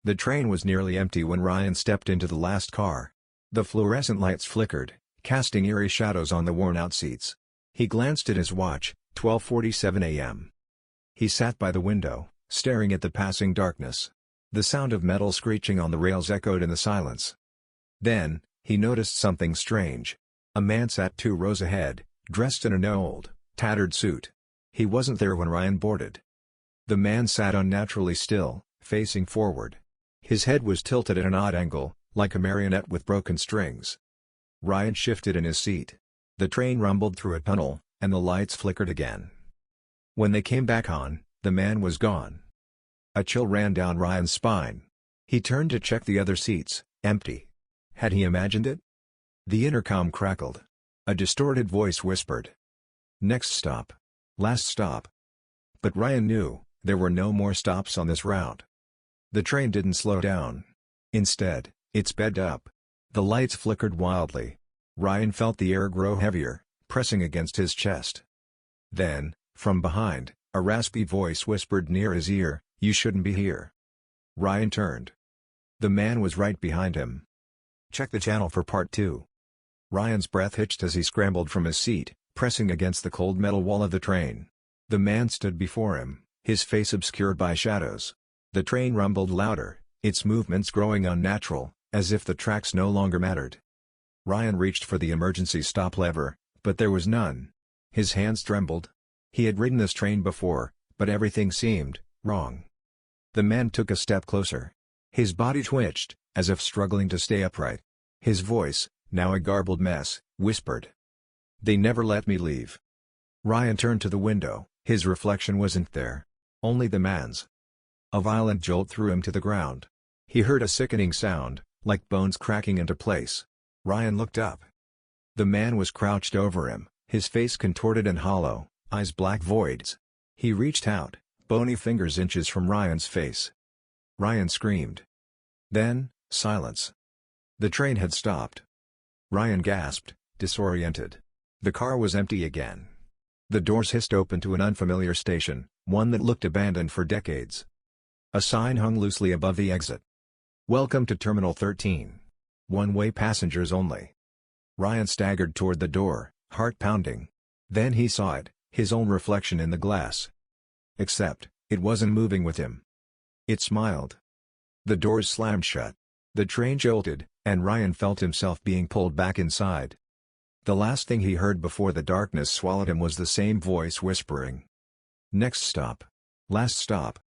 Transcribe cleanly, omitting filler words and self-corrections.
The train was nearly empty when Ryan stepped into the last car. The fluorescent lights flickered, casting eerie shadows on the worn-out seats. He glanced at his watch, 12:47 a.m. He sat by the window, staring at the passing darkness. The sound of metal screeching on the rails echoed in the silence. Then, he noticed something strange. A man sat 2 rows ahead, dressed in an old, tattered suit. He wasn't there when Ryan boarded. The man sat unnaturally still, facing forward. His head was tilted at an odd angle, like a marionette with broken strings. Ryan shifted in his seat. The train rumbled through a tunnel, and the lights flickered again. When they came back on, the man was gone. A chill ran down Ryan's spine. He turned to check the other seats, empty. Had he imagined it? The intercom crackled. A distorted voice whispered. "Next stop. Last stop." But Ryan knew, there were no more stops on this route. The train didn't slow down. Instead, it sped up. The lights flickered wildly. Ryan felt the air grow heavier, pressing against his chest. Then, from behind, a raspy voice whispered near his ear, "You shouldn't be here." Ryan turned. The man was right behind him. "Check the channel for part 2. Ryan's breath hitched as he scrambled from his seat, pressing against the cold metal wall of the train. The man stood before him, his face obscured by shadows. The train rumbled louder, its movements growing unnatural, as if the tracks no longer mattered. Ryan reached for the emergency stop lever, but there was none. His hands trembled. He had ridden this train before, but everything seemed wrong. The man took a step closer. His body twitched, as if struggling to stay upright. His voice, now a garbled mess, whispered. "They never let me leave." Ryan turned to the window. His reflection wasn't there. Only the man's. A violent jolt threw him to the ground. He heard a sickening sound, like bones cracking into place. Ryan looked up. The man was crouched over him, his face contorted and hollow, eyes black voids. He reached out, bony fingers inches from Ryan's face. Ryan screamed. Then, silence. The train had stopped. Ryan gasped, disoriented. The car was empty again. The doors hissed open to an unfamiliar station, one that looked abandoned for decades. A sign hung loosely above the exit. "Welcome to Terminal 13. One-way passengers only." Ryan staggered toward the door, heart pounding. Then he saw it, his own reflection in the glass. Except, it wasn't moving with him. It smiled. The doors slammed shut. The train jolted, and Ryan felt himself being pulled back inside. The last thing he heard before the darkness swallowed him was the same voice whispering. "Next stop. Last stop."